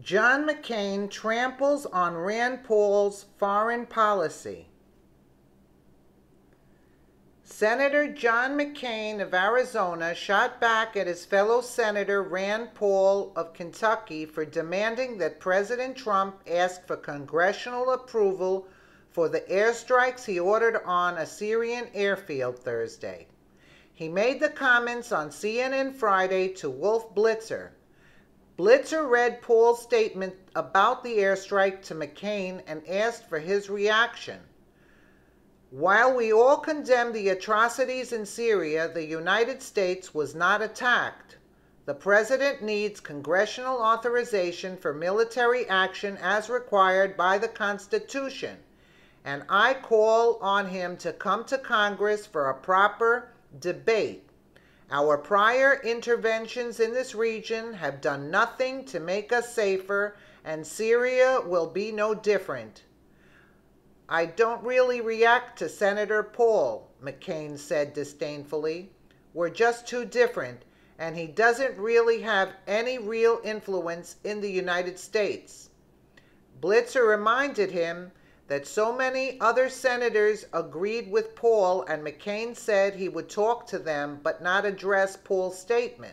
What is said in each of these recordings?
John McCain tramples on Rand Paul's foreign policy. Senator John McCain of Arizona shot back at his fellow Senator Rand Paul of Kentucky for demanding that President Trump ask for congressional approval for the airstrikes he ordered on a Syrian airfield Thursday. He made the comments on CNN Friday to Wolf Blitzer. Blitzer read Paul's statement about the airstrike to McCain and asked for his reaction. While we all condemn the atrocities in Syria, the United States was not attacked. The president needs congressional authorization for military action as required by the Constitution, and I call on him to come to Congress for a proper debate. Our prior interventions in this region have done nothing to make us safer, and Syria will be no different. I don't really react to Senator Paul, McCain said disdainfully. We're just too different, and he doesn't really have any real influence in the United States. Blitzer reminded him that so many other senators agreed with Paul, and McCain said he would talk to them but not address Paul's statement.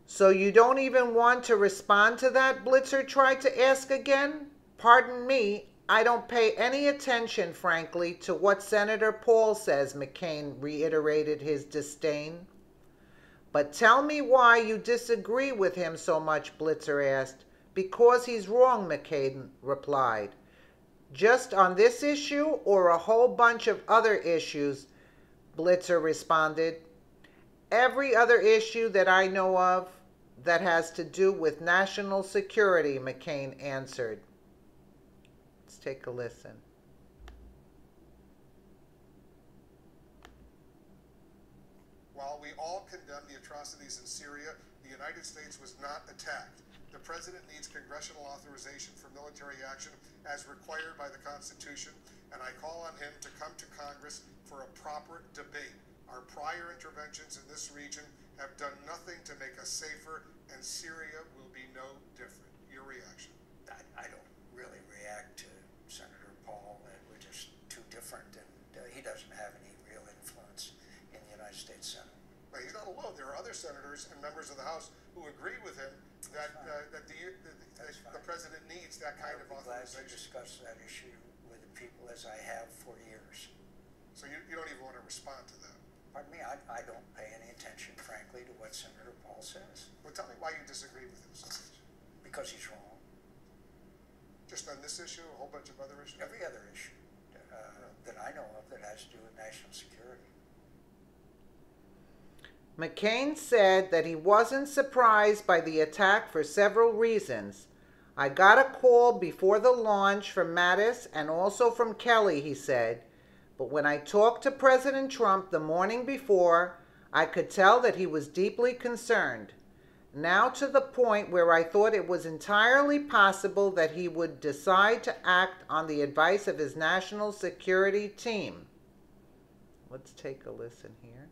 So you don't even want to respond to that? Blitzer tried to ask again. Pardon me, I don't pay any attention, frankly, to what Senator Paul says, McCain reiterated his disdain. But tell me why you disagree with him so much, Blitzer asked. Because he's wrong, McCain replied. Just on this issue or a whole bunch of other issues? Blitzer responded. Every other issue that I know of that has to do with national security, McCain answered. Let's take a listen. While we all condemn the atrocities in Syria, the United States was not attacked. The president needs congressional authorization for military action as required by the Constitution, and I call on him to come to Congress for a proper debate. Our prior interventions in this region have done nothing to make us safer, and Syria will be no different. Your reaction? I don't really react to Senator Paul. We're just too different, and he doesn't have any real influence in the United States Senate. But he's not alone. There are other senators and members of the House who agree with him that the president needs that kind of authorization. Glad to discuss that issue with the people as I have for years. So you don't even want to respond to that? Pardon me, I don't pay any attention, frankly, to what Senator Paul says. Well, tell me why you disagree with him so much. Because he's wrong. Just on this issue, a whole bunch of other issues? Every other issue that I know of that has to do with national security. McCain said that he wasn't surprised by the attack for several reasons. I got a call before the launch from Mattis and also from Kelly, he said. But when I talked to President Trump the morning before, I could tell that he was deeply concerned. Now to the point where I thought it was entirely possible that he would decide to act on the advice of his national security team. Let's take a listen here.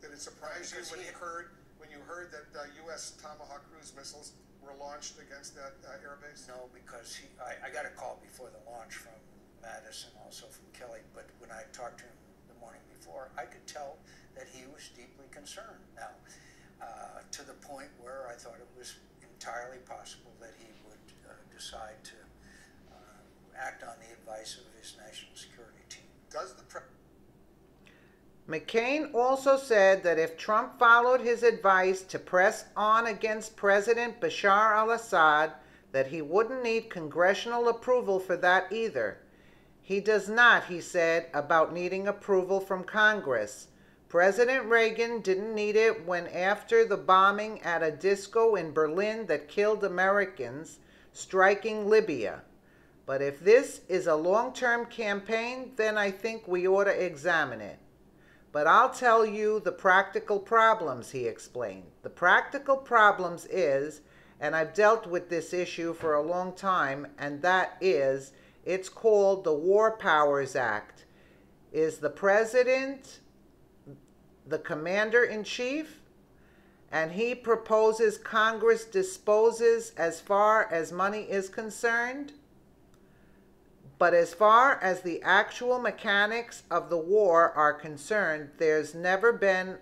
Did it surprise you when you heard that U.S. Tomahawk cruise missiles were launched against that air base? No, because I got a call before the launch from Mattis and also from Kelly, but when I talked to him the morning before, I could tell that he was deeply concerned. Now, to the point where I thought it was entirely possible that he would decide to act on the advice of his national security team. Does the McCain also said that if Trump followed his advice to press on against President Bashar al-Assad, that he wouldn't need congressional approval for that either. He does not, he said, about needing approval from Congress. President Reagan didn't need it when, after the bombing at a disco in Berlin that killed Americans, striking Libya. But if this is a long-term campaign, then I think we ought to examine it. But I'll tell you the practical problems, he explained. The practical problems is, and I've dealt with this issue for a long time, and that is, it's called the War Powers Act. Is the president the commander-in-chief? and he proposes Congress disposes as far as money is concerned. But as far as the actual mechanics of the war are concerned, there's never been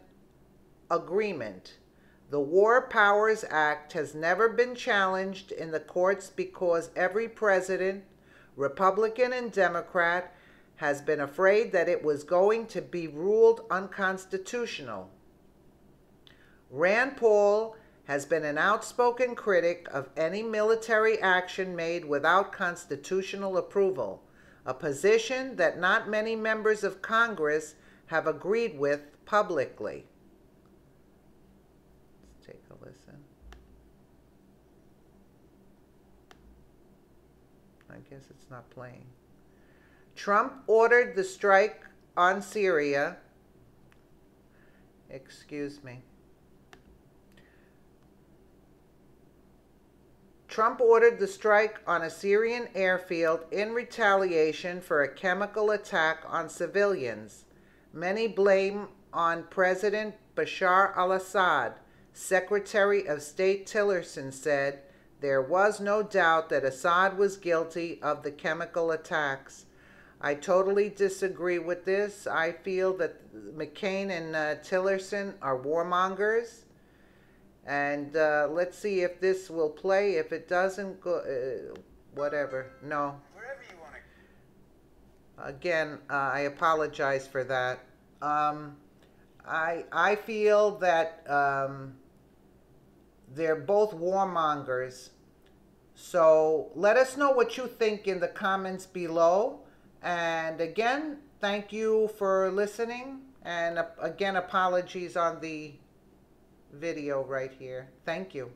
agreement. The War Powers Act has never been challenged in the courts because every president, Republican and Democrat, has been afraid that it was going to be ruled unconstitutional. Rand Paul has been an outspoken critic of any military action made without constitutional approval, a position that not many members of Congress have agreed with publicly. Let's take a listen. I guess it's not playing. Trump ordered the strike on Syria. Excuse me. Trump ordered the strike on a Syrian airfield in retaliation for a chemical attack on civilians. Many blame on President Bashar al-Assad. Secretary of State Tillerson said there was no doubt that Assad was guilty of the chemical attacks. I totally disagree with this. I feel that McCain and Tillerson are warmongers. And let's see if this will play. If it doesn't, go, whatever. No. Wherever you want to. Again, I apologize for that. I feel that they're both warmongers. So let us know what you think in the comments below. And again, thank you for listening. And again, apologies on the video right here. Thank you.